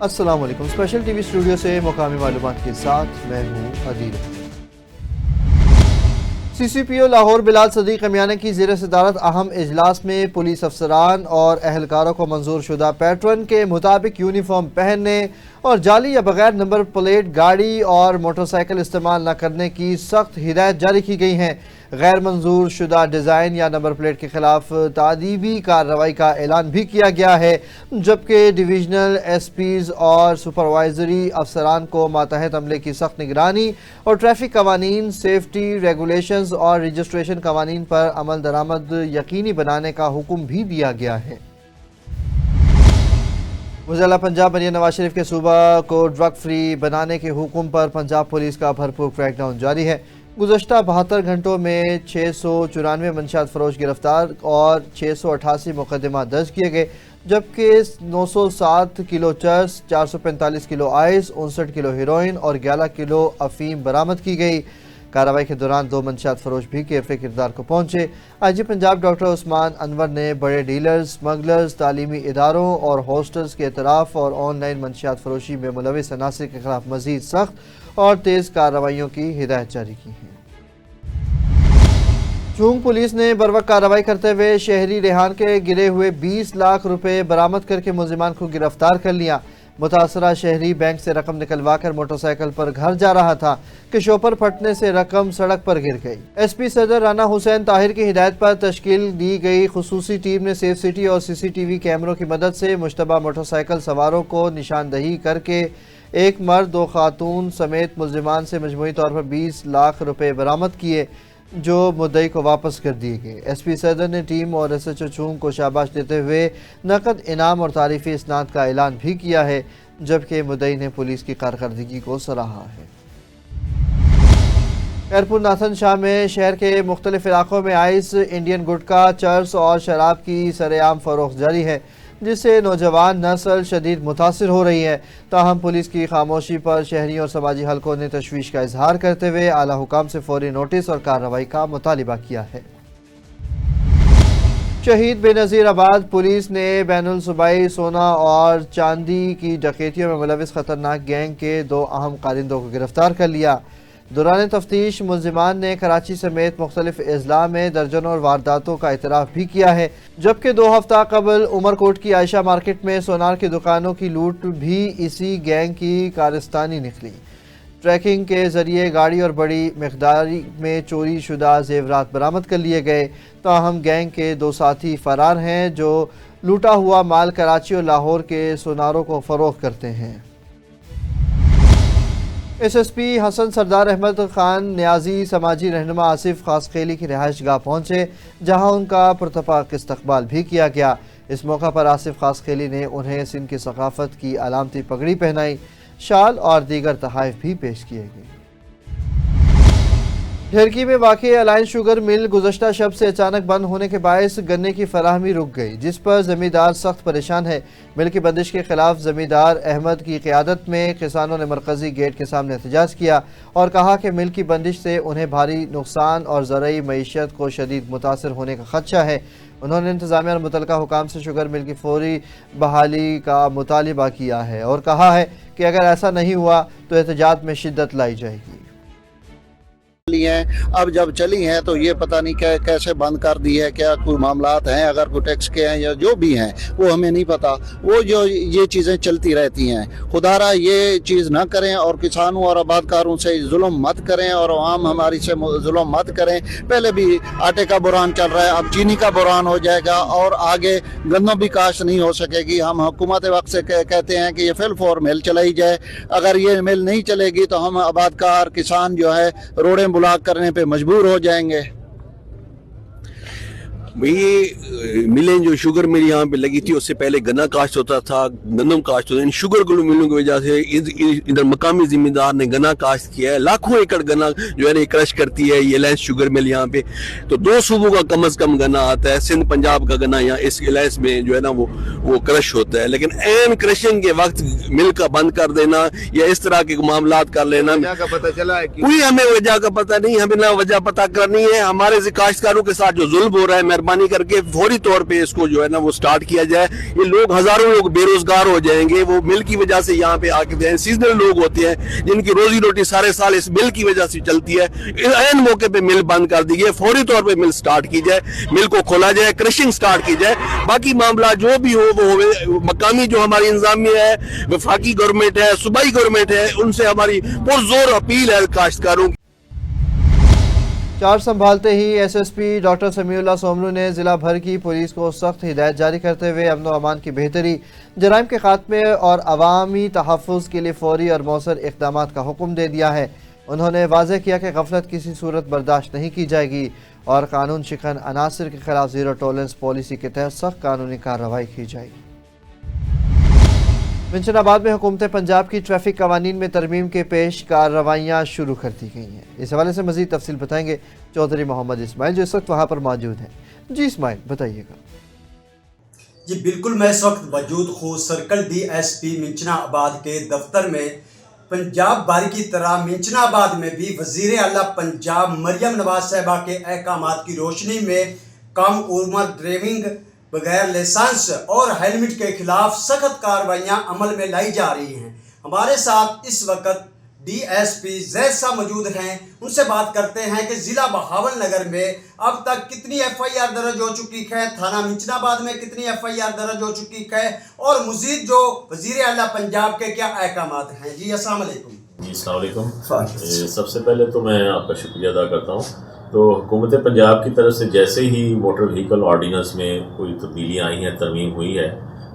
السلام علیکم، special T V studio سے مقامی معلومات کے ساتھ میں ہوں عدیل۔ سی سی پی او لاہور بلال صدیق امیانہ کی زیر صدارت اہم اجلاس میں پولیس افسران اور اہلکاروں کو منظور شدہ پیٹرن کے مطابق یونیفارم پہننے اور جعلی یا بغیر نمبر پلیٹ گاڑی اور موٹر سائیکل استعمال نہ کرنے کی سخت ہدایت جاری کی گئی ہیں۔ غیر منظور شدہ ڈیزائن یا نمبر پلیٹ کے خلاف تعدیبی کارروائی کا اعلان بھی کیا گیا ہے، جبکہ ڈویژنل ایس پیز اور سپروائزری افسران کو ماتحت عملے کی سخت نگرانی اور ٹریفک قوانین، سیفٹی ریگولیشنز اور رجسٹریشن قوانین پر عمل درآمد یقینی بنانے کا حکم بھی دیا گیا ہے۔ وزیر پنجاب مریم نواز شریف کے صوبہ کو ڈرگ فری بنانے کے حکم پر پنجاب پولیس کا بھرپور کریک ڈاؤن جاری ہے۔ گزشتہ 72 گھنٹوں میں 694 منشیات فروش گرفتار اور 688 مقدمات درج کیے گئے، جبکہ 907 کلو چرس، 445 کلو آئس، 59 کلو ہیروئن اور 11 کلو افیم برآمد کی گئی۔ کارروائی کے دوران 2 منشیات فروش بھی کیفے کردار کو پہنچے۔ آئی جی پنجاب ڈاکٹر عثمان انور نے بڑے ڈیلرز، اسمگلرز، تعلیمی اداروں اور ہاسٹلز کے اعتراف اور آن لائن منشیات فروشی میں ملوث عناصر کے خلاف مزید سخت اور تیز کارروائیوں کی ہدایت جاری کی ہے۔ چونگ پولیس نے بروقت کارروائی کرتے ہوئے شہری ریحان کے گرے ہوئے 20 لاکھ روپے برآمد کر کے ملزمان کو گرفتار کر لیا۔ متاثرہ شہری بینک سے رقم نکلوا کر موٹر سائیکل پر گھر جا رہا تھا کہ شوپر پھٹنے سے رقم سڑک پر گر گئی۔ ایس پی صدر رانا حسین طاہر کی ہدایت پر تشکیل دی گئی خصوصی ٹیم نے سیف سٹی اور سی سی ٹی وی کیمروں کی مدد سے مشتبہ موٹر سائیکل سواروں کو نشاندہی کر کے ایک مرد 2 خاتون سمیت ملزمان سے مجموعی طور پر 20 لاکھ روپے برآمد کیے، جو مدعی کو واپس کر دیے گئے۔ ایس پی صدر نے ٹیم اور ایس ایچ او چونگ کو شاباش دیتے ہوئے نقد انعام اور تعریفی اسناد کا اعلان بھی کیا ہے، جبکہ مدعی نے پولیس کی کارکردگی کو سراہا ہے۔ خیرپور ناتھن شاہ میں شہر کے مختلف علاقوں میں آئس، انڈین گٹکا، چرس اور شراب کی سرعام فروخت جاری ہے، جس سے نوجوان نسل شدید متاثر ہو رہی ہے۔ تاہم پولیس کی خاموشی پر شہریوں اور سماجی حلقوں نے تشویش کا اظہار کرتے ہوئے اعلیٰ حکام سے فوری نوٹس اور کارروائی کا مطالبہ کیا ہے۔ شہید بے نظیر آباد پولیس نے بین الصوبائی سونا اور چاندی کی ڈکیتیوں میں ملوث خطرناک گینگ کے 2 اہم کارندوں کو گرفتار کر لیا۔ دوران تفتیش ملزمان نے کراچی سمیت مختلف اضلاع میں درجنوں وارداتوں کا اعتراف بھی کیا ہے، جبکہ 2 ہفتہ قبل عمر کوٹ کی عائشہ مارکیٹ میں سونار کی دکانوں کی لوٹ بھی اسی گینگ کی کارستانی نکلی۔ ٹریکنگ کے ذریعے گاڑی اور بڑی مقدار میں چوری شدہ زیورات برآمد کر لیے گئے، تاہم گینگ کے 2 ساتھی فرار ہیں جو لوٹا ہوا مال کراچی اور لاہور کے سوناروں کو فروخت کرتے ہیں۔ ایس ایس پی حسن سردار احمد خان نیازی سماجی رہنما آصف خاصخیلی کی رہائش گاہ پہنچے، جہاں ان کا پرتپاک استقبال بھی کیا گیا۔ اس موقع پر آصف خاصخیلی نے انہیں سندھ کی ثقافت کی علامتی پگڑی پہنائی، شال اور دیگر تحائف بھی پیش کیے گئے۔ ڈھیرکی میں واقع الائنس شوگر مل گزشتہ شب سے اچانک بند ہونے کے باعث گنے کی فراہمی رک گئی، جس پر زمیندار سخت پریشان ہے۔ مل کی بندش کے خلاف زمیندار احمد کی قیادت میں کسانوں نے مرکزی گیٹ کے سامنے احتجاج کیا اور کہا کہ مل کی بندش سے انہیں بھاری نقصان اور زرعی معیشت کو شدید متاثر ہونے کا خدشہ ہے۔ انہوں نے انتظامیہ اور متعلقہ حکام سے شوگر مل کی فوری بحالی کا مطالبہ کیا ہے اور کہا ہے کہ اگر ایسا نہیں ہوا تو احتجاج میں شدت لائی جائے گی۔ اب جب چلی ہیں تو یہ پتہ نہیں کیسے بند کر دی ہے، کیا کوئی معاملات ہیں، اگر کوئی ٹیکس کے ہیں یا جو بھی ہیں وہ ہمیں نہیں پتا، وہ جو یہ چیزیں چلتی رہتی ہیں۔ خدا را یہ چیز نہ کریں اور کسانوں اور آبادکاروں سے ظلم مت کریں اور عوام ہماری سے ظلم مت کریں۔ پہلے بھی آٹے کا بحران چل رہا ہے، اب چینی کا بحران ہو جائے گا اور آگے گندم بھی کاشت نہیں ہو سکے گی۔ ہم حکومت وقت سے کہتے ہیں کہ یہ فی الفور مل چلائی جائے، اگر یہ مل نہیں چلے گی تو ہم آبادکار کسان جو ہے روڈیں بلاک کرنے پہ مجبور ہو جائیں گے۔ یہ ملیں جو شوگر مل یہاں پہ لگی تھی، اس سے پہلے گنا کاشت ہوتا تھا، گندم کاشت ہوتا تھا۔ ان شوگر گلو ملوں کی وجہ سے ادھر مقامی ذمہ دار نے گنا کاشت کیا ہے، لاکھوں ایکڑ گنا جو ہے نا کرش کرتی ہے یہ الائنس شوگر مل یہاں پہ۔ تو 2 صوبوں کا کم از کم گنا آتا ہے، سندھ پنجاب کا گنا یہاں اس الائنس میں جو ہے نا وہ کرش ہوتا ہے، لیکن این کرشنگ کے وقت مل کا بند کر دینا یا اس طرح کے معاملات کر لینا، کوئی ہمیں وجہ کا پتہ نہیں، ہمیں نہ وجہ پتہ کرنی ہے۔ ہمارے کاشتکاروں کے ساتھ جو ظلم ہو رہا ہے मेहरबानी करके फौरी तौर पे इसको जो है ना वो स्टार्ट किया जाए। ये लोग, हजारों लोग बेरोजगार हो जाएंगे, वो मिल की वजह से यहाँ पे आके सीजनल लोग होते हैं जिनकी रोजी रोटी सारे साल इस मिल की वजह से चलती है। ऐन मौके पे मिल बंद कर दी गई, फौरी तौर पे मिल स्टार्ट की जाए, मिल को खोला जाए, क्रशिंग स्टार्ट की जाए। बाकी मामला जो भी हो वो होवे। मकामी जो हमारी इंतजामिया है, वफाकी गवर्नमेंट है, सूबाई गवर्नमेंट है, उनसे हमारी पुरजोर अपील है काश्तकारों की। चार्ज संभालते ही एसएसपी डॉक्टर समीउल्लाह सोमलू ने जिला भर की पुलिस को सख्त हिदायत जारी करते हुए अमन व अमान की बेहतरी, जराइम के खात्मे और अवामी तहफ़्फ़ुज़ के लिए फौरी और मौसर इक़दामात का हुक्म दे दिया है। उन्होंने वाज़ेह किया कि गफलत किसी सूरत बर्दाश्त नहीं की जाएगी और कानून शिकन अनासर के खिलाफ ज़ीरो टॉलरेंस पॉलिसी के तहत सख्त कानूनी कार्रवाई की जाएगी। मिंचनाबाद में हुकूमत पंजाब की ट्रैफिक कवानीन में तरमीम के पेश कार्रवाइयाँ शुरू कर दी गई हैं। इस हवाले से मज़ीद तफसील बताएंगे चौधरी मोहम्मद इस्माइल, जो इस वक्त वहाँ पर मौजूद हैं। जी इस्माइल, बताइएगा। जी बिल्कुल, मैं इस वक्त मौजूद हूँ सर्कल DSP मिंचनाबाद के दफ्तर में। पंजाब बारी की तरह मिंचनाबाद में भी वज़ीर आला पंजाब मरियम नवाज साहिबा के अहकामात की रोशनी में कम उम्र ड्राइविंग, बगैर लाइसेंस और हेलमेट के खिलाफ सख्त कार्रवाइयाँ अमल में लाई जा रही हैं। हमारे साथ इस वक्त DSP जैद साहब मौजूद हैं, उनसे बात करते हैं कि ज़िला बहावलनगर में अब तक कितनी FIR दर्ज हो चुकी है, थाना मिंचनाबाद में कितनी FIR दर्ज हो चुकी है और मज़ीद जो वज़ीर आला पंजाब के क्या अहकामात हैं। जी अस्सलाम वालेकुम। जी अस्सलाम वालेकुम। सबसे पहले तो मैं आपका शुक्रिया अदा करता हूँ। तो हुकूमत पंजाब की तरफ से जैसे ही मोटर व्हीकल ऑर्डिनेंस में कोई तब्दीलियाँ आई हैं, तरमीम हुई है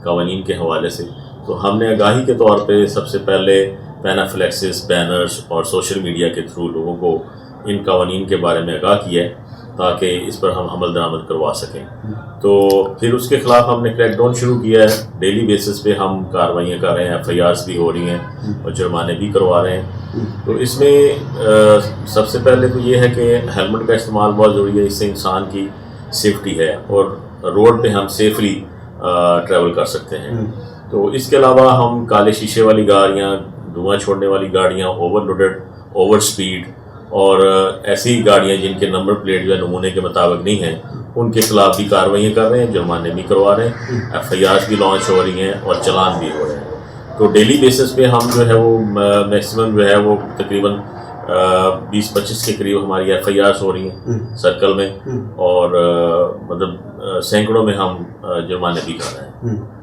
कवानीन के हवाले से, तो हमने आगाही के तौर पे सबसे पहले पैनाफ्लेक्सिस, बैनर्स और सोशल मीडिया के थ्रू लोगों को इन कवानीन के बारे में आगाह किया है ताकि इस पर हम अमल दरामद करवा सकें। तो फिर उसके ख़िलाफ़ हमने क्रैकडाउन शुरू किया है। डेली बेसिस पे हम कार्रवाइयाँ कर रहे हैं, FIRs भी हो रही हैं और जुर्माने भी करवा रहे हैं। तो इसमें सबसे पहले तो ये है कि हेलमेट का इस्तेमाल बहुत ज़रूरी है, इससे इंसान की सेफ्टी है और रोड पे हम सेफली ट्रैवल कर सकते हैं। तो इसके अलावा हम काले शीशे वाली गाड़ियाँ, धुआं छोड़ने वाली गाड़ियाँ, ओवरलोडेड, ओवर स्पीड और ऐसी गाड़ियाँ जिनके नंबर प्लेट जो है नमूने के मुताबिक नहीं हैं, उनके खिलाफ भी कार्रवाइयाँ कर रहे हैं, जुर्माने भी करवा रहे हैं, FIRs भी लॉन्च हो रही हैं और चलान भी हो रहे हैं। तो डेली बेसिस पे हम जो है वो मैक्सिमम जो है वो तकरीबन 20-25 के करीब हमारी FIRs हो रही हैं सर्कल में और मतलब सैकड़ों में हम जुर्माने भी कर रहे हैं।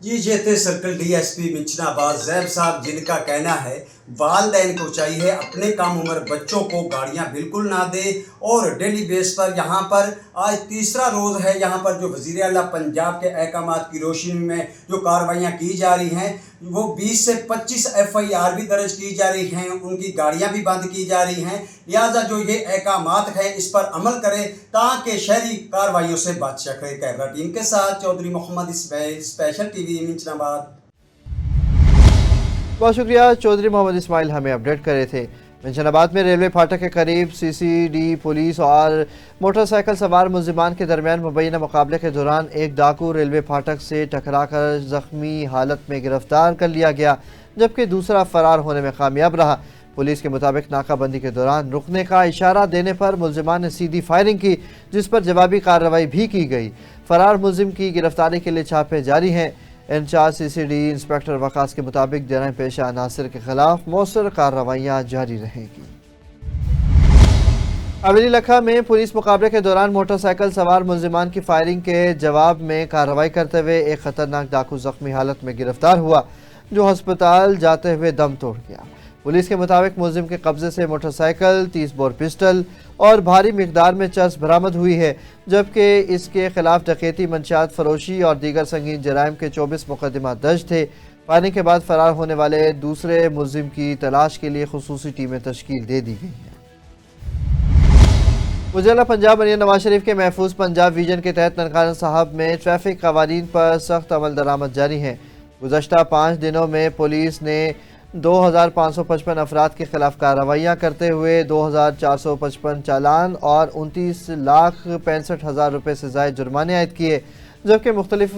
ये थे सर्कल DSP मिंचनाबाद जैब साहब, जिनका कहना है वालिदैन को चाहिए अपने कम उम्र बच्चों को गाड़ियां बिल्कुल ना दे और डेली बेस पर यहाँ पर आज तीसरा रोज़ है यहाँ पर जो वज़ीर आला पंजाब के अहकामात की रोशनी में जो कार्रवाइयाँ की जा रही हैं, वो 20 से 25 FIR भी दर्ज की जा रही हैं, उनकी गाड़ियाँ भी बंद की जा रही हैं। लिहाजा जो ये अहकामात है इस पर अमल करें ताकि शहरी कार्रवाइयों से बच सके। कैमरा टीम के साथ चौधरी मोहम्मद इस्माइल, स्पेशल TV मिंचनाबाद। बहुत शुक्रिया चौधरी मोहम्मद इस्माइल, हमें अपडेट कर रहे थे। मिंचनाबाद में रेलवे फाटक के करीब CCD पुलिस और मोटरसाइकिल सवार मुलजिमान के दरमियान मुबैना मुकाबले के दौरान एक डाकू रेलवे फाटक से टकराकर जख्मी हालत में गिरफ्तार कर लिया गया, जबकि दूसरा फरार होने में कामयाब रहा। पुलिस के मुताबिक नाकाबंदी के दौरान रुकने का इशारा देने पर मुलजिमान ने सीधी फायरिंग की, जिस पर जवाबी कार्रवाई भी की गई। फरार मुलजिम की गिरफ्तारी के लिए छापे जारी हैं। इंचार्ज CCD इंस्पेक्टर वकास के मुताबिक जराइम पेशा अनासर के खिलाफ मौसर कार्रवाइयाँ जारी रहेगी। हवेली लखा में पुलिस मुकाबले के दौरान मोटरसाइकिल सवार मुलजिमान की फायरिंग के जवाब में कार्रवाई करते हुए एक खतरनाक डाकू जख्मी हालत में गिरफ्तार हुआ, जो अस्पताल जाते हुए दम तोड़ गया। पुलिस के मुताबिक मुलजिम के कब्जे से मोटरसाइकिल, 30 बोर पिस्टल और भारी मिकदार में चर्स बरामद हुई है, जबकि इसके खिलाफ डकैती, मंशियात फरोशी और दीगर संगीन जराइम के 24 मुकदमा दर्ज थे। फायरिंग के बाद फरार होने वाले दूसरे मुलजिम की तलाश के लिए खुसूसी टीमें तश्कील दे दी गई हैं। वज़ीर पंजाब मरियम नवाज शरीफ के महफूज पंजाब विजन के तहत ननकाना साहब में ट्रैफिक कवानीन पर सख्त अमल दरामद जारी हैं। गुज़श्ता 5 दिनों में पुलिस ने 2555 अफराद के खिलाफ कार्रवाइयाँ करते हुए 2455 चालान और 29,65,000 रुपये से ज़ायद जुर्माने आयद किए, जबकि मुख्तलिफ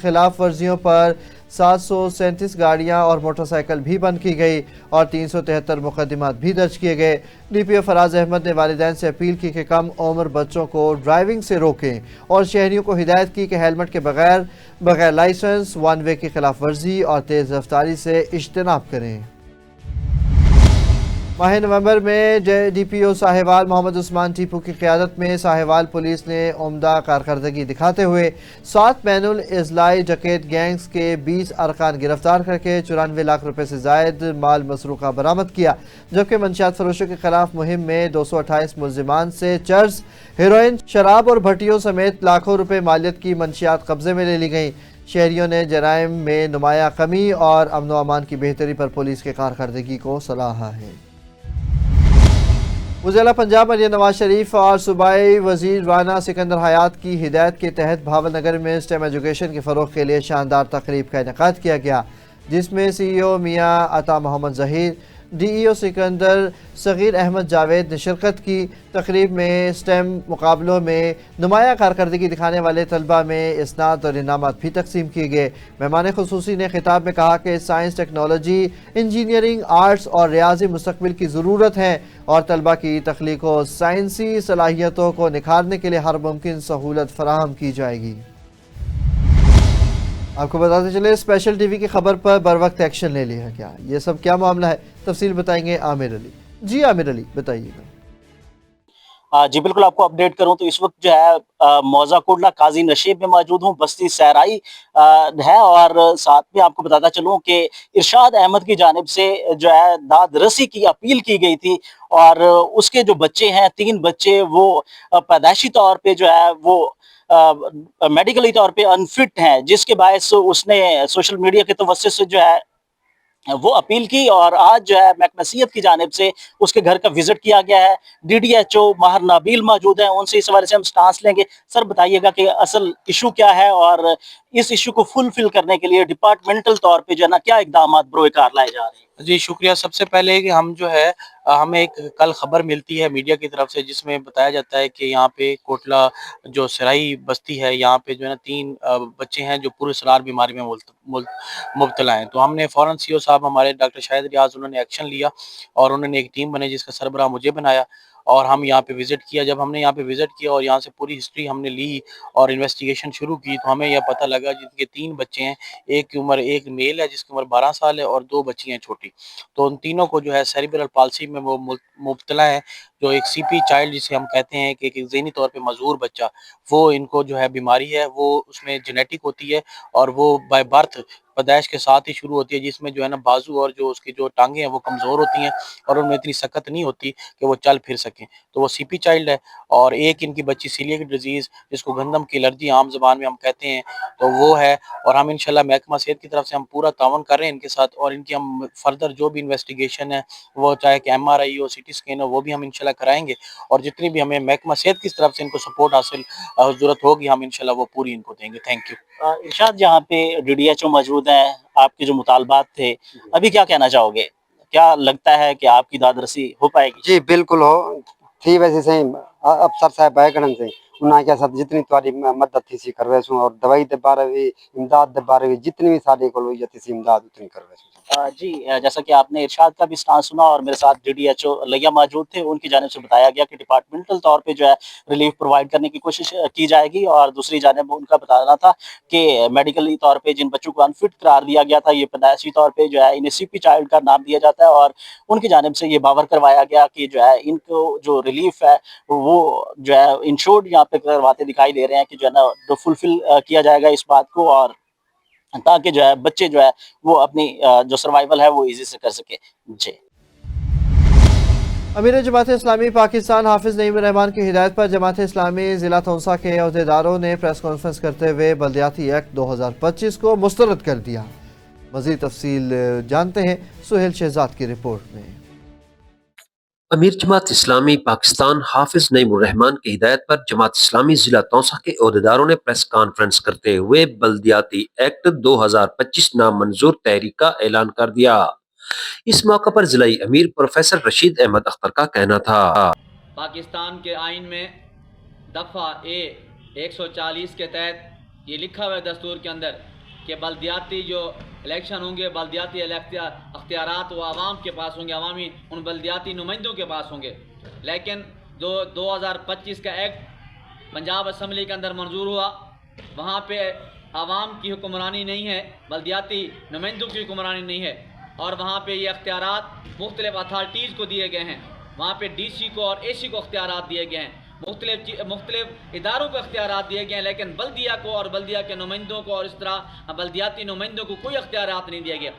खिलाफ वर्जियों पर 737 گاڑیاں اور موٹر سائیکل بھی بند کی گئی اور 373 مقدمات بھی درج کیے گئے۔ ڈی پی او فراز احمد نے والدین سے اپیل کی کہ کم عمر بچوں کو ڈرائیونگ سے روکیں اور شہریوں کو ہدایت کی کہ ہیلمٹ کے بغیر لائسنس، ون وے کی خلاف ورزی اور تیز رفتاری سے اجتناب کریں۔ ماہ نومبر میں ڈی پی او ساہیوال محمد عثمان ٹیپو کی قیادت میں ساہیوال پولیس نے عمدہ کارکردگی دکھاتے ہوئے 7 بین الاضلاعی ڈکیت گینگز کے 20 ارکان گرفتار کر کے 94 لاکھ روپے سے زائد مال مسروقہ برآمد کیا، جبکہ منشیات فروشوں کے خلاف مہم میں 228 ملزمان سے چرس، ہیروئن، شراب اور بھٹیوں سمیت لاکھوں روپے مالیت کی منشیات قبضے میں لے لی گئیں۔ شہریوں نے جرائم میں نمایاں کمی اور امن و امان کی بہتری پر پولیس کے کارکردگی کو سراہا ہے۔ وزیر پنجاب مریم نواز شریف اور صوبائی وزیر رانا سکندر حیات کی ہدایت کے تحت بھاول نگر میں اسٹیم ایجوکیشن کے فروغ کے لیے شاندار تقریب کا انعقاد کیا گیا، جس میں سی ای او میاں عطا محمد ظہیر، ڈی ای او سکندر صغیر احمد جاوید نے شرکت کی۔ تقریب میں اسٹیم مقابلوں میں نمایاں کارکردگی دکھانے والے طلبہ میں اسناد اور انعامات بھی تقسیم کیے گئے۔ مہمان خصوصی نے خطاب میں کہا کہ سائنس، ٹیکنالوجی، انجینئرنگ، آرٹس اور ریاضی مستقبل کی ضرورت ہے اور طلبہ کی تخلیق و سائنسی صلاحیتوں کو نکھارنے کے لیے ہر ممکن سہولت فراہم کی جائے گی۔ آپ کو بتاتے چلے اسپیشل ٹی وی کی خبر پر بروقت ایکشن لے لیا گیا۔ یہ سب کیا معاملہ ہے، تفصیل بتائیں گے عامر علی۔ جی عامر علی بتائیے گا۔ جی بالکل، آپ کو اپڈیٹ کروں تو اس وقت جو ہے موضع کوٹلہ قاضی نشیب میں موجود ہوں، بستی سہرائی ہے، اور ساتھ میں آپ کو بتاتا چلوں کہ ارشاد احمد کی جانب سے جو ہے داد رسی کی اپیل کی گئی تھی، اور اس کے جو بچے ہیں 3 بچے وہ پیدائشی طور پہ جو ہے وہ میڈیکلی طور پہ انفٹ ہیں، جس کے باعث اس نے سوشل میڈیا کے توسط سے جو ہے وہ اپیل کی، اور آج جو ہے محکمہ صحت کی جانب سے اس کے گھر کا وزٹ کیا گیا ہے۔ ڈی ڈی ایچ او ماہر نابیل موجود ہیں، ان سے اس حوالے سے ہم سٹانس لیں گے۔ سر بتائیے گا کہ اصل ایشو کیا ہے، اور اس ایشو کو فل کرنے کے لیے ڈپارٹمنٹل طور پہ جو ہے نا کیا اقدامات بروئے کار لائے جا رہے ہیں؟ جی شکریہ۔ سب سے پہلے کہ ہم جو ہے ہمیں ایک کل خبر ملتی ہے میڈیا کی طرف سے، جس میں بتایا جاتا ہے کہ یہاں پہ کوٹلہ جو سرائی بستی ہے، یہاں پہ جو ہے نا 3 بچے ہیں جو پورے سرار بیماری میں مبتلا ہیں۔ تو ہم نے فوراً سی او صاحب ہمارے ڈاکٹر شاہد ریاض، انہوں نے ایکشن لیا اور انہوں نے ایک ٹیم بنائی جس کا سربراہ مجھے بنایا، اور ہم یہاں پہ وزٹ کیا۔ جب ہم نے یہاں پہ وزٹ کیا اور یہاں سے پوری ہسٹری ہم نے لی اور انویسٹیگیشن شروع کی، تو ہمیں یہ پتہ لگا جن کے 3 بچے ہیں، ایک کی عمر، ایک میل ہے جس کی عمر 12 سال ہے اور 2 بچی ہیں چھوٹی، تو ان تینوں کو جو ہے سیریبرل پالسی میں وہ مبتلا ہے، جو ایک سی پی چائلڈ جسے ہم کہتے ہیں کہ ایک ذہنی طور پہ معذور بچہ، وہ ان کو جو ہے بیماری ہے، وہ اس میں جینیٹک ہوتی ہے اور وہ بائی برتھ پیدائش کے ساتھ ہی شروع ہوتی ہے، جس میں جو ہے نا بازو اور جو اس کی جو ٹانگیں ہیں وہ کمزور ہوتی ہیں اور ان میں اتنی سخت نہیں ہوتی کہ وہ چل پھر سکیں، تو وہ سی پی چائلڈ ہے۔ اور ایک ان کی بچی سیلیاک ڈیزیز جس کو گندم کی الرجی عام زبان میں ہم کہتے ہیں، تو وہ ہے، اور ہم انشاءاللہ محکمہ صحت کی طرف سے ہم پورا تعاون کر رہے ہیں ان کے ساتھ، اور ان کی ہم فردر جو بھی انویسٹیگیشن ہے، وہ چاہے کہ ایم آر آئی ہو، سی ٹی اسکین ہو، وہ بھی ہم انشاءاللہ کرائیں گے، اور جتنی بھی ہمیں محکمہ صحت کی طرف سے ان کو سپورٹ حاصل ضرورت ہوگی ہم انشاءاللہ وہ پوری ان کو دیں گے۔ Thank you. ارشاد، یہاں پہ ڈی ڈی ایچ او موجود ہیں، آپ کے جو مطالبات تھے ابھی کیا کہنا چاہو گے؟ کیا لگتا ہے کہ آپ کی داد رسی ہو پائے گی؟ جی بالکل ہو تھی، ویسے صحیح افسر صاحب آئے کرن سے انہاں کے ساتھ جتنی تاری مدد تھی سی کروے سوں، اور دوائی دے بارے بھی، امداد دے بارے بھی جتنی بھی سارے کو ہوئی تھی سی امداد اتنی کروے سوں۔ جی جیسا کہ آپ نے ارشاد کا بھی سٹانس سنا، اور میرے ساتھ ڈی ڈی ایچ او لیا موجود تھے، ان کی جانب سے بتایا گیا کہ ڈپارٹمنٹل طور پہ جو ہے ریلیف پرووائڈ کرنے کی کوشش کی جائے گی، اور دوسری جانب ان کا بتانا تھا کہ میڈیکلی طور پہ جن بچوں کو انفٹ قرار دیا گیا تھا، یہ پیدائشی طور پہ جو ہے انہیں سی پی چائلڈ کا نام دیا جاتا ہے، اور ان کی جانب سے یہ باور کروایا گیا کہ جو ہے ان کو جو ریلیف ہے وہ جو ہے انشورڈ یہاں پہ کرواتے دکھائی دے رہے ہیں کہ جو ہے نا فلفل کیا جائے گا اس بات کو، اور تاکہ جو ہے بچے جو ہے وہ اپنی جو سروائیول ہے وہ ایزی سے کر سکے۔ جی امیر جماعت اسلامی پاکستان حافظ نعیم الرحمان کی ہدایت پر جماعت اسلامی ضلع تونسا کے عہدیداروں نے پریس کانفرنس کرتے ہوئے بلدیاتی ایکٹ 2025 کو مسترد کر دیا۔ مزید تفصیل جانتے ہیں سہیل شہزاد کی رپورٹ میں۔ امیر جماعت اسلامی پاکستان حافظ نعیم الرحمان کی ہدایت پر جماعت اسلامی ضلع تونسا کے عہدیداروں نے پریس کانفرنس کرتے ہوئے بلدیاتی ایکٹ 2025 نامنظور تحریک کا اعلان کر دیا۔ اس موقع پر ضلعی امیر پروفیسر رشید احمد اختر کا کہنا تھا، پاکستان کے آئین میں دفعہ 140 کے تحت یہ لکھا ہوا ہے دستور کے اندر कि बल्दियाती जो इलेक्शन होंगे, बल्दियाती अख्तियारात वो आवाम के पास होंगे, अवामी उन बल्दियाती नुमाइंदों के पास होंगे। लेकिन 2025 का एक्ट पंजाब असम्बली के अंदर मंजूर हुआ, वहाँ पे आवाम की हुक्मरानी नहीं है, बल्दियाती नुमाइंदों की हुक्मरानी नहीं है, और वहाँ पे ये अख्तियारात मुख्तलिफ अथॉरिटीज़ को दिए गए हैं। वहाँ पे DC को और AC को अख्तियारात दिए गए हैं, मुख्तलिफ इदारों को अख्तियारात दिए गए हैं, लेकिन बल्दिया को और बल्दिया के नुमाइंदों को और इस तरह बल्दियाती नुमाइंदों को कोई अख्तियारात नहीं दिया गया।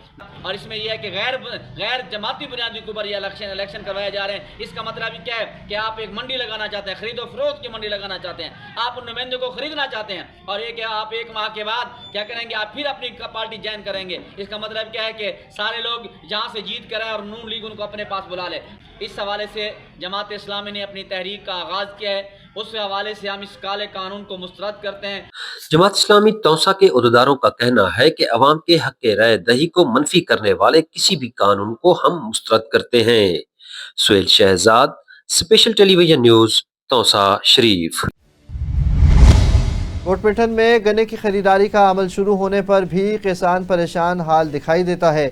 और इसमें यह है कि गैर जमाती बुनियादी के ऊपर ये इलेक्शन करवाए जा रहे हैं। इसका मतलब क्या है कि आप एक मंडी लगाना चाहते हैं, खरीदो फरोख्त की मंडी लगाना चाहते हैं, आप उन नुमाइंदों को खरीदना चाहते हैं, और ये कि आप 1 माह के बाद क्या करेंगे, आप फिर अपनी पार्टी ज्वाइन करेंगे। इसका मतलब क्या है कि सारे लोग जहाँ से जीत कर आए और नून लीग उनको अपने पास बुला ले। इस हवाले से जमात इस्लामी ने अपनी तहरीक का आगाज़ किया है, उस हवाले से हम इस काले कानून को मुस्तरद करते हैं। जमात इस्लामी तौसा के उहदेदारों का कहना है कि अवाम के हक के राय दही को मनफी करने वाले किसी भी कानून को हम मुस्तरद करते हैं। Suhail Shahzad, special television news, Taunsa Sharif. Kot Mithan में गन्ने की खरीदारी का अमल शुरू होने पर भी किसान परेशान हाल दिखाई देता है।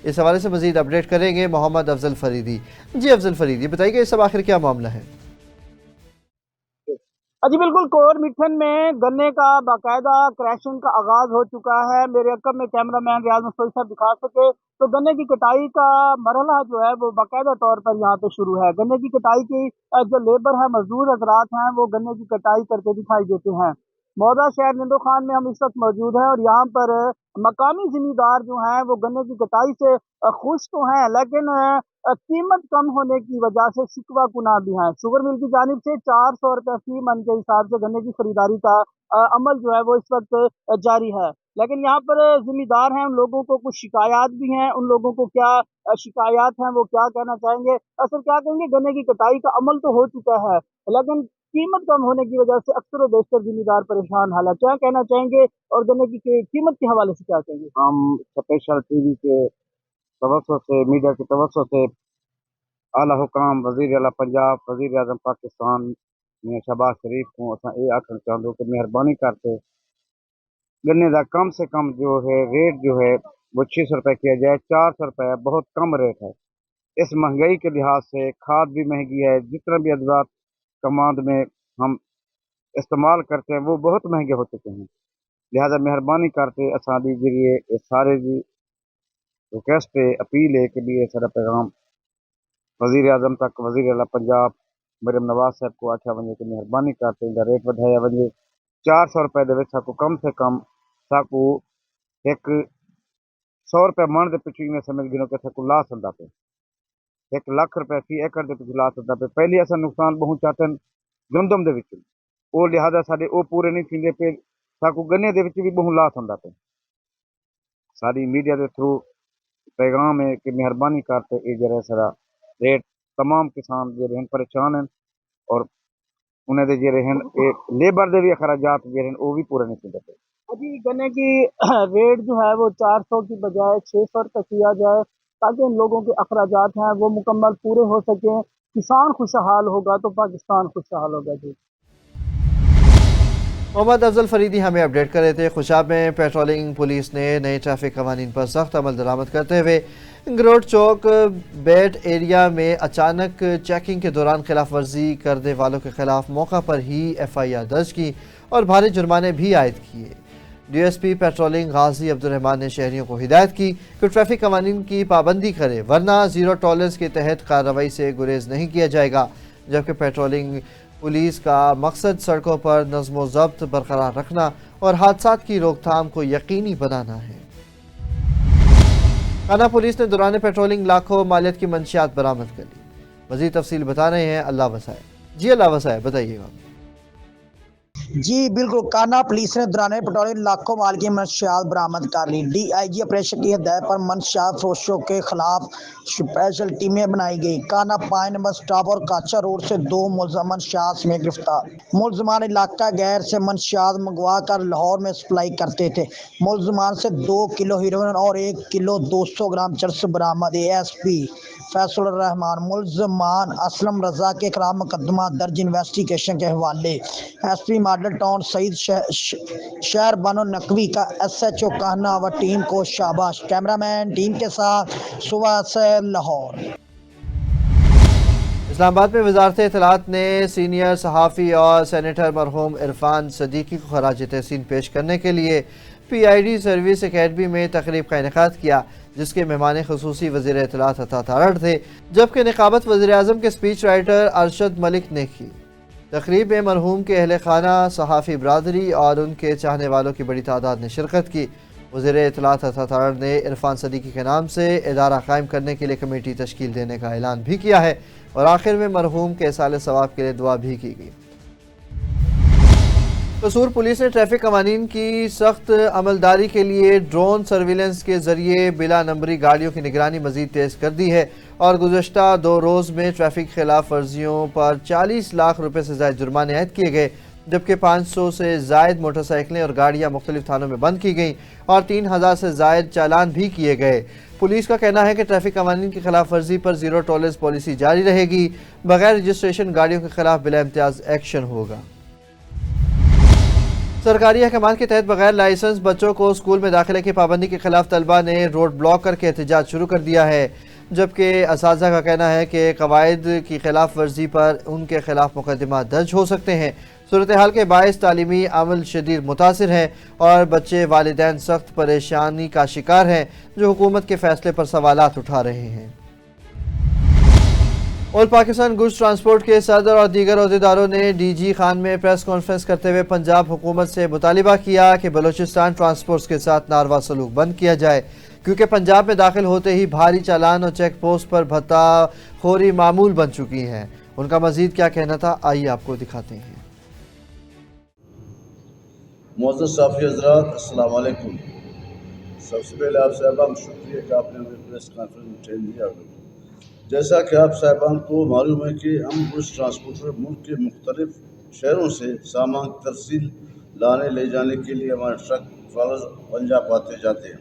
इस हवाले से मजीद अपडेट करेंगे मोहम्मद अफजल फरीदी। जी अफजल फरीदी, बताइए इस सब आखिर क्या मामला है? जी बिल्कुल, कोटमिठन में गन्ने का बाकायदा क्रैशिंग का आगाज हो चुका है। मेरे अकब में कैमरामैन रियाज मुस्तफी साहब दिखा सके तो गन्ने की कटाई का मरहला जो है वो बाकायदा तौर पर यहाँ पे शुरू है। गन्ने की कटाई की जो लेबर है, मजदूर हजरात हैं, वो गन्ने की कटाई करते दिखाई देते हैं। मौदा शहर निंदो खान में हम इस वक्त मौजूद हैं और यहाँ पर मकामी जिम्मेदार जो हैं वो गन्ने की कटाई से खुश तो हैं, लेकिन कीमत कम होने की वजह से शिकवा कुना भी हैं। शुगर मिल की जानिब से 400 रुपये फी मन के हिसाब से गन्ने की खरीदारी का अमल जो है वो इस वक्त जारी है। लेकिन यहाँ पर जिम्मेदार हैं, उन लोगों को कुछ शिकायत भी हैं, उन लोगों को क्या शिकायत हैं वो क्या कहना चाहेंगे। असल क्या कहेंगे, गन्ने की कटाई का अमल तो हो चुका है, लेकिन कीमत कम होने की वजह से अक्सर बेशतर जिम्मेदार परेशान हाल है। क्या कहना चाहेंगे और गन्ने की कीमत के हवाले से क्या कहेंगे? हम स्पेशल टीवी के तवज्जो से, मीडिया की तवज्जो से आला हुकाम वज़ीर आला पंजाब, वज़ीर आज़म पाकिस्तान में शहबाज शरीफ को असां ये आखना चाहूँ कि मेहरबानी करके गन्ने का कम से कम जो है रेट जो है वो 600 रुपये किया जाए। 400 रुपये बहुत कम रेट है। इस महंगाई के लिहाज से खाद भी महंगी है, जितना भी अदवात कमांड में हम इस्तेमाल करते हैं वो बहुत महंगे हो चुके हैं। लिहाजा मेहरबानी करके असादी जरिए ये सारे जी रिक्वेस्ट पे अपील है कि भी ये सारा पैगाम वज़ीर आज़म तक, वज़ीर आला पंजाब मरियम नवाज साहब को आख्या वजे कि मेहरबानी करके इनका रेट वधाया वजे। 400 रुपये दे विच साकू कम से कम साकू एक 100 रुपये मन के पिछू में समझ गिनो कि साकू ला सकता पे 1 लाख रुपये फी एकड़ के पिछू ला सकता पे। पहले असां नुकसान पहुँचाते गंदम दे विच, वो लिहाजा साडे वो पूरे नहीं थींदे पे, साकू गन्ने दे विच भी बहु ला सकता पे। सारी मीडिया के थ्रू पैगाम है कि मेहरबानी करके ये जरा सारा रेट तमाम किसान जो परेशान हैं और उन्हें दे लेबर दे भी अखराजात जो वो भी पूरे नहीं करते। अभी गन्ने की रेट जो है वो 400 की बजाय 600 रुपये किया जाए ताकि इन लोगों के अखराजात हैं वो मुकम्मल पूरे हो सकें। किसान खुशहाल होगा तो पाकिस्तान खुशहाल होगा। जी मोहम्मद अफजल फरीदी हमें अपडेट कर रहे थे। खुशाब में पेट्रोलिंग पुलिस ने नए ट्रैफिक कवानीन पर सख्त अमल दरामद करते हुए ग्रोड चौक बेड एरिया में अचानक चेकिंग के दौरान खिलाफ वर्जी करने वालों के खिलाफ मौका पर ही FIR दर्ज की और भारी जुर्माने भी आयद किए। DSP पेट्रोलिंग गाजी अब्दुर्रहमान ने शहरियों को हिदायत की कि ट्रैफिक कवानीन की पाबंदी करें, वरना जीरो टॉलरेंस के तहत कार्रवाई से गुरेज नहीं किया जाएगा। जबकि पेट्रोलिंग पुलिस का मकसद सड़कों पर नज़्म ज़ब्त बरकरार रखना और हादसात की रोकथाम को यकीनी बनाना है। थाना पुलिस ने दौरान पेट्रोलिंग लाखों मालियत की मंशियात बरामद कर ली। मज़ीद तफसील बता रहे हैं अल्लाह वसाए। जी अल्लाह वसाए, बताइएगा। जी बिल्कुल, काना पुलिस ने दौरान पेट्रोलिंग लाखों माल की मंशियात बरामद कर ली। DIG ऑपरेशन की हिदायत पर मंशियात फरोशों के खिलाफ स्पेशल टीमें बनाई गई। काना पाइन नंबर स्टॉप और काचा रोड से 2 मुलजमान मंशियात में गिरफ्तार। मुलजमान इलाका गैर से मंशियात मंगवा कर लाहौर में सप्लाई करते थे। मुलजमान से 2 किलो हीरोइन और 1 किलो 200 ग्राम चरस बरामद। ASP फैसल रहमान मुलजमान असलम रजा के खिलाफ मुकदमा दर्ज इन्वेस्टिगेशन के हवाले। SP मॉडल टाउन सईद शहर बानो नकवी का SHO कहना व टीम को शाबाश। कैमरामैन टीम के साथ सुबह से लाहौर। इस्लामाबाद में वजारत इत्तलात ने सीनियर सहाफ़ी और सेनेटर मरहूम इरफान सदीकी को खराज तहसीन पेश करने के लिए PID सर्विस एकेडमी में तकरीब का इनेकाद किया, जिसके मेहमान खुसूसी वज़ीर इत्तलात अता तारड़ थे, जबकि निकाबत वज़ीर आज़म के स्पीच राइटर अरशद मलिक ने की। तकरीब में मरहूम के अहले खाना, सहाफ़ी बरादरी और उनके चाहने वालों की बड़ी तादाद ने शिरकत की। वज़ीर इत्तलात अता तारड़ ने इरफान सदीकी के नाम से इदारा कायम करने के लिए कमेटी तश्कील देने का ऐलान भी किया है और आखिर में मरहूम के साले सवाब के लिए दुआ भी की गई। कसूर पुलिस ने ट्रैफिक कवानीन की सख्त अमलदारी के लिए ड्रोन सर्विलेंस के जरिए बिला नंबरी गाड़ियों की निगरानी मजीद तेज कर दी है और गुज़श्ता 2 रोज़ में ट्रैफिक खिलाफ वर्जियों पर 40 लाख रुपए से ज़ायद जुर्माने आयद किए गए, जबकि 500 से ज़ायद मोटरसाइकिलें और गाड़ियां मुख्तलिफ थानों में बंद की गईं और 3000 से ज़ायद चालान भी किए गए। पुलिस का कहना है कि ट्रैफिक कवानीन की खिलाफ वर्जी पर ज़ीरो टॉलरेंस पॉलिसी जारी रहेगी। बगैर रजिस्ट्रेशन गाड़ियों के खिलाफ बिला इम्तियाज एक्शन होगा। सरकारी अहकाम के तहत बगैर लाइसेंस बच्चों को स्कूल में दाखिले की पाबंदी के खिलाफ तलबा ने रोड ब्लॉक करके एहतजाज शुरू कर दिया है, जबकि असातिज़ा का कहना है कि कवायद की खिलाफ वर्जी पर उनके खिलाफ मुकदमा दर्ज हो सकते हैं। सूरत हाल के बायस तालीमी अमल शदीद मुतासिर है और बच्चे वालिदैन सख्त परेशानी का शिकार हैं, जो हुकूमत के फैसले पर सवालात उठा रहे हैं। ऑल पाकिस्तान गुड्स ट्रांसपोर्ट के सदर और दीगर अहदेदारों ने DG खान में प्रेस कॉन्फ्रेंस करते हुए पंजाब हुकूमत से मुतालिबा किया कि बलूचिस्तान ट्रांसपोर्ट के साथ नारवा सलूक बंद किया जाए, क्योंकि पंजाब में दाखिल होते ही भारी चालान और चेक पोस्ट पर भत्ता खोरी मामूल बन चुकी है। उनका मजीद क्या कहना था, आइए आपको दिखाते हैं। मुअज़्ज़ज़ साफ़ी हज़रात, अस्सलाम वालेकुम। सबसे पहले आप साहिबान शुक्रिया कि आपने हमें प्रेस कॉन्फ्रेंस में टाइम दिया। जैसा कि आप साहिबान को मालूम है कि हम गुड्स ट्रांसपोर्टर मुल्क के मुख्तलिफ शहरों से सामान तरसील लाने ले जाने के लिए हमारे ट्रक ट्रॉलर पंजाब आते जाते हैं,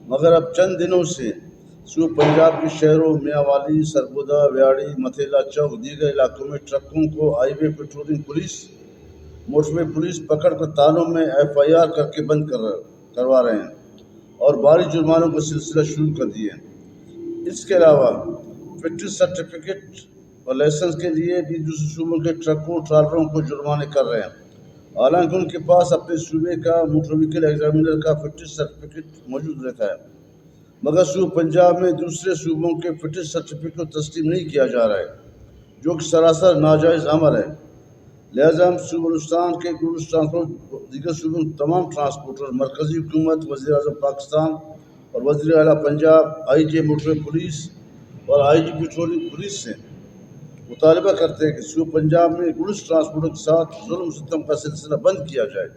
मगर अब चंद दिनों से सूबे पंजाब के शहरों मियांवाली, सरगोदा, व्याड़ी, मथेला चौक दीगर इलाकों में ट्रकों को highway patrolling police, motorway police पकड़ कर थानों में FIR करके बंद करवा रहे हैं और भारी जुर्मानों का सिलसिला शुरू कर दिए। इसके अलावा फिटनेस सर्टिफिकेट और लाइसेंस के लिए भी दूसरे सूबों के ट्रकों ट्रालरों को जुर्माने कर रहे हैं, हालांकि उनके पास अपने सूबे का मोटर व्हीकल एग्जामिनर का फिटनेस सर्टिफिकेट मौजूद रहता है, मगर सूबे पंजाब में दूसरे सूबों के फिटनेस सर्टिफिकेट को तस्लीम नहीं किया जा रहा है, जो कि सरासर नाजायज़ अमल है। लिहाजा हम बलूचिस्तान के गुड्स ट्रांसपोर्ट दीगर सूबों तमाम ट्रांसपोर्टर, मरकज़ी हुकूमत, वज़ीर आज़म पाकिस्तान और वज़ीर आला पंजाब, IG मोटरवे पुलिस और IG पेट्रोलिंग पुलिस से मुतालबा करते हैं कि सूबे पंजाब में गुड्स ट्रांसपोर्ट के साथ जुल्म सितम का सिलसिला बंद किया जाए,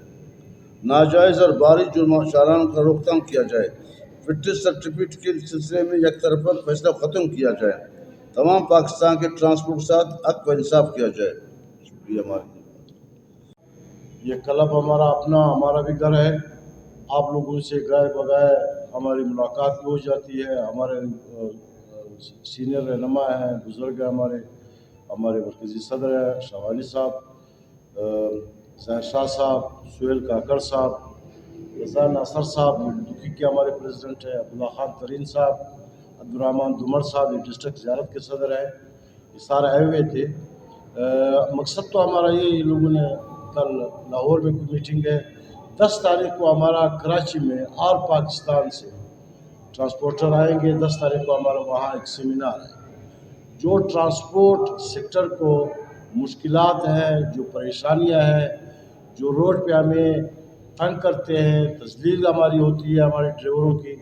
नाजायज़ और भारी चालान का रोकथाम किया जाए, फिटनेस सर्टिफिकेट के सिलसिले में एक तरफा फैसला ख़त्म किया जाए, तमाम पाकिस्तान के ट्रांसपोर्ट के साथ हक व इंसाफ किया जाए। शुक्रिया। हमारी ये क्लब हमारा अपना, हमारा भी घर है। आप लोगों से गाय बगाए हमारी मुलाकात भी हो जाती है। हमारे सीनियर रहनुमा हैं, बुज़ुर्ग हैं, हमारे मरकज़ी सदर हैं शाहवाली साहब, ज़ाहिर शाह साहब, सुहेल काकड़ साहब, रज़ा नासर साहब दुखी के हमारे प्रेसिडेंट हैं, अब्दुल्ला खान तरीन साहब, अब्दुर्रहमान दुमर साहब ये डिस्ट्रिक्ट ज़ियारत के सदर हैं। ये सारे आए हुए थे। मकसद तो हमारा ये लोगों ने कल लाहौर में कोई मीटिंग है, 10 तारीख को हमारा कराची में और पाकिस्तान से ट्रांसपोर्टर आएंगे। 10 तारीख को हमारा वहाँ एक सेमिनार है। जो ट्रांसपोर्ट सेक्टर को मुश्किलात हैं, जो परेशानियां हैं, जो रोड पे हमें तंग करते हैं, तजलील हमारी होती है हमारे ड्राइवरों की,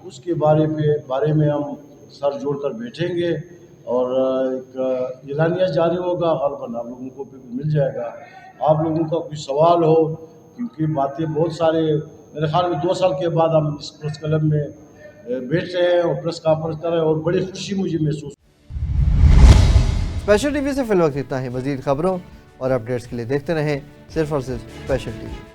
उसके बारे में हम सर जोड़कर बैठेंगे और एक एलानिया जारी होगा। गलबन आप लोगों को भी मिल जाएगा। आप लोगों का कोई सवाल हो, क्योंकि बातें बहुत सारे, मेरे ख्याल में 2 साल के बाद हम इस प्रेस क्लब में बैठ रहे हैं और प्रेस कॉन्फ्रेंस कर रहे हैं और बड़ी खुशी मुझे महसूस। स्पेशल टीवी से फिल वक्त इतना ही। मज़ीद खबरों और अपडेट्स के लिए देखते रहें सिर्फ और सिर्फ स्पेशल टीवी।